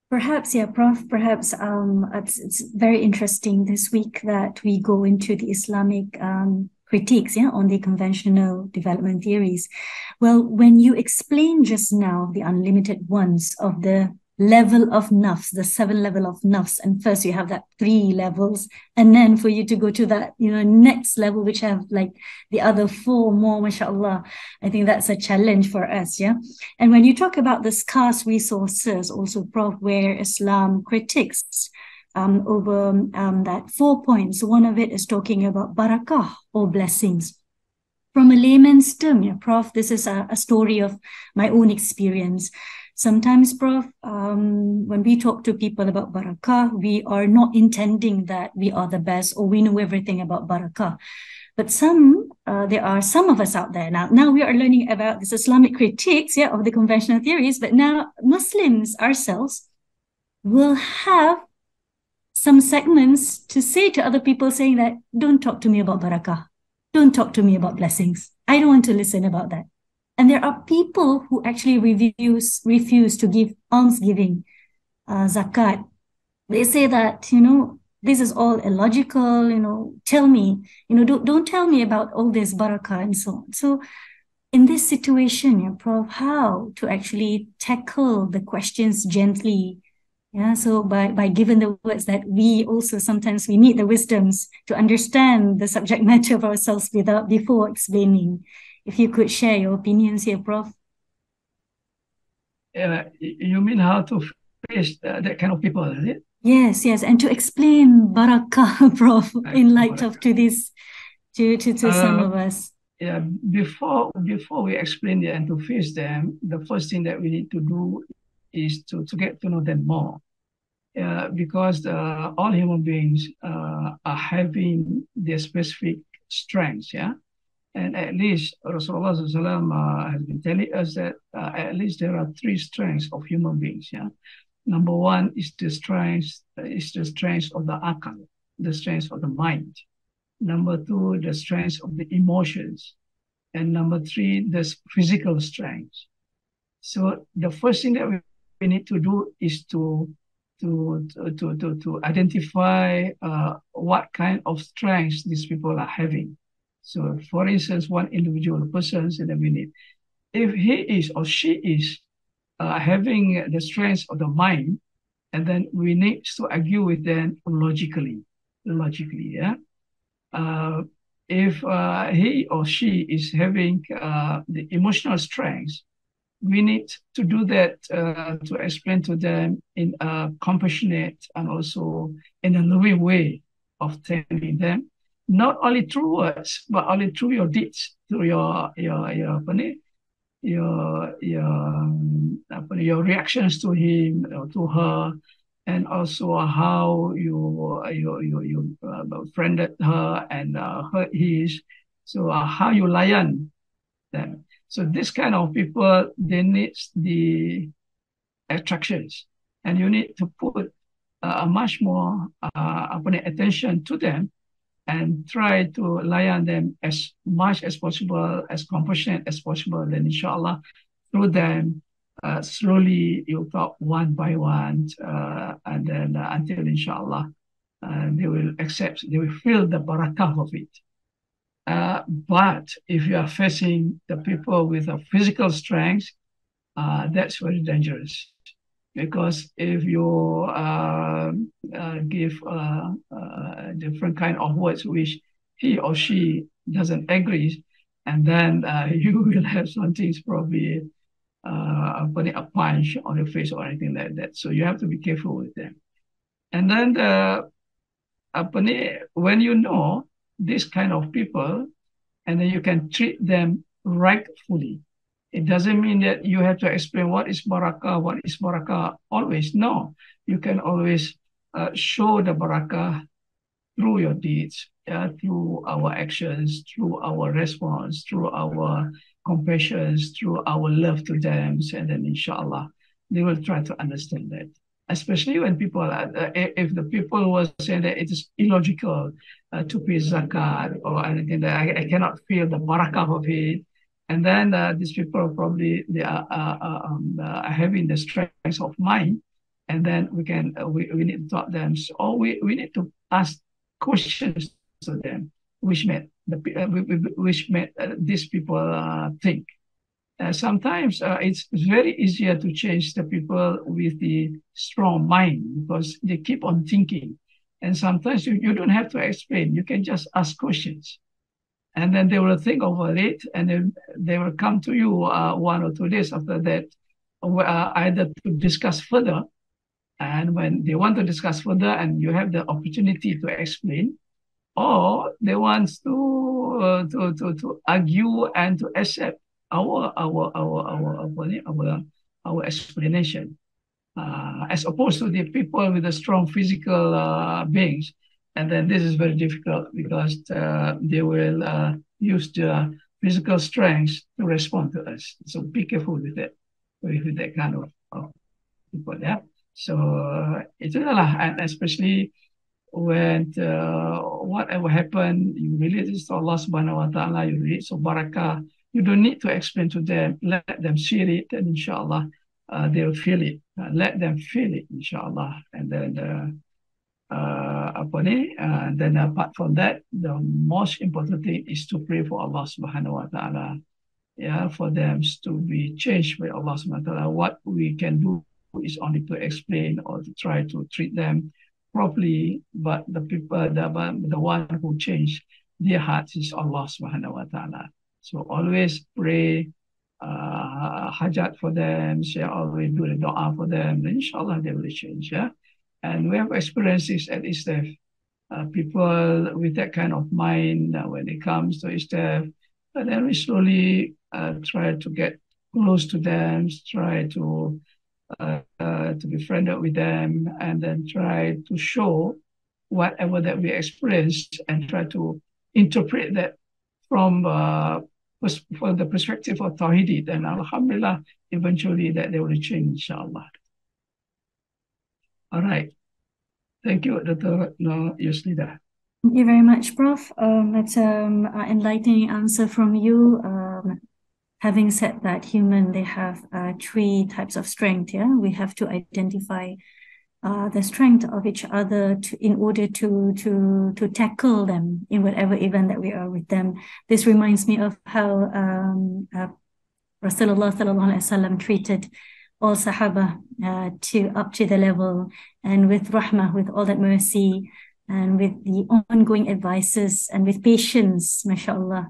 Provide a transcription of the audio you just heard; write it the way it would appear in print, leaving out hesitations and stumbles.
Perhaps, yeah, Prof. Perhaps it's very interesting this week that we go into the Islamic critiques, yeah, on the conventional development theories. Well, when you explained just now the unlimited ones of the level of nafs, the seven level of nafs, and first you have that three levels, and then for you to go to that, next level, which have like the other four more, mashallah. I think that's a challenge for us, yeah. And when you talk about the scarce resources, also, Prof, where Islam critiques over that 4 points, one of it is talking about barakah or blessings. From a layman's term, yeah, Prof, this is a story of my own experience. Sometimes, Prof, when we talk to people about barakah, we are not intending that we are the best or we know everything about barakah. But there are some of us out there now. Now we are learning about this Islamic critiques, yeah, of the conventional theories. But now Muslims ourselves will have some segments to say to other people, saying that don't talk to me about barakah, don't talk to me about blessings. I don't want to listen about that. And there are people who actually refuse to give almsgiving, zakat. They say that, this is all illogical, tell me, don't tell me about all this barakah and so on. So in this situation, yeah, Prof, how to actually tackle the questions gently? Yeah, so by given the words that we also sometimes we need the wisdoms to understand the subject matter of ourselves before explaining. If you could share your opinions here, Prof. You mean how to face that kind of people, is it? Yes, yes, and to explain barakah, Prof, in light of to this, to some Uh, of us. yeah, before we explain it and to face them, the first thing that we need to do is to get to know them more. Because all human beings are having their specific strengths, yeah. And at least Rasulullah SAW, has been telling us that at least there are three strengths of human beings, yeah. Number one is the strength of the akal, the strength of the mind. Number two, the strength of the emotions. And number three, the physical strength. So the first thing that we need to do is to identify what kind of strengths these people are having. So for instance, one individual person in a minute, if he is or she is having the strength of the mind, and then we need to argue with them logically, yeah. Uh, if he or she is having the emotional strength, we need to do that to explain to them in a compassionate and also in a loving way of telling them, not only through words, but only through your deeds, through your your reactions to him or to her, and also how you friended her and her his. So how you lion them. So this kind of people, they need the attractions, and you need to put a much more attention to them and try to lion them as much as possible, as compassionate as possible. Then inshallah, through them, slowly you talk one by one, and then until inshallah, they will accept, they will feel the barakah of it. But if you are facing the people with a physical strength, that's very dangerous. Because if you give different kind of words which he or she doesn't agree, and then you will have something probably putting a punch on your face or anything like that. So you have to be careful with them. And then when you know this kind of people, and then you can treat them rightfully. It doesn't mean that you have to explain what is barakah always. No, you can always show the barakah through your deeds, through our actions, through our response, through our compassion, through our love to them. And then inshallah, they will try to understand that. Especially when people, if the people were saying that it is illogical to pay zakat or anything, that I cannot feel the barakah of it. And then these people probably they are having the strength of mind and then we need to talk them. So we need to ask questions to them, which made these people think. Sometimes it's very easier to change the people with the strong mind because they keep on thinking. And sometimes you don't have to explain. You can just ask questions. And then they will think over it, and then they will come to you 1 or 2 days after that, either to discuss further. And when they want to discuss further and you have the opportunity to explain, or they want to argue and to accept our explanation, as opposed to the people with the strong physical beings. And then this is very difficult because they will use the physical strength to respond to us. So be careful with that kind of people. Yeah. So itulah, and especially when whatever happened, you relate it to Allah Subhanahu wa Taala, you relate to barakah. You don't need to explain to them. Let them see it, and inshallah, they'll feel it. Let them feel it, inshallah. And then then apart from that, the most important thing is to pray for Allah Subhanahu wa Taala. Yeah, for them to be changed by Allah Subhanahu wa Taala. What we can do is only to explain or to try to treat them properly, but the one who changed their hearts is Allah Subhanahu wa Taala. So always pray hajat for them, always do the dua for them, then inshallah they will change. Yeah, and we have experiences at ISTEF, people with that kind of mind when it comes to ISTEF, and then we slowly try to get close to them, try to be friended with them, and then try to show whatever that we experienced and try to interpret that from the perspective of Tawhid. And alhamdulillah, eventually that they will change, inshallah. All right. Thank you, Dr. Yuslida. Thank you very much, Prof. That's an enlightening answer from you. Having said that, they have 3 types of strength. Yeah, we have to identify the strength of each other in order to tackle them in whatever event that we are with them. This reminds me of how Rasulullah sallallahu alaihi wasallam treated all Sahaba up to the level, and with rahmah, with all that mercy, and with the ongoing advices, and with patience, mashallah.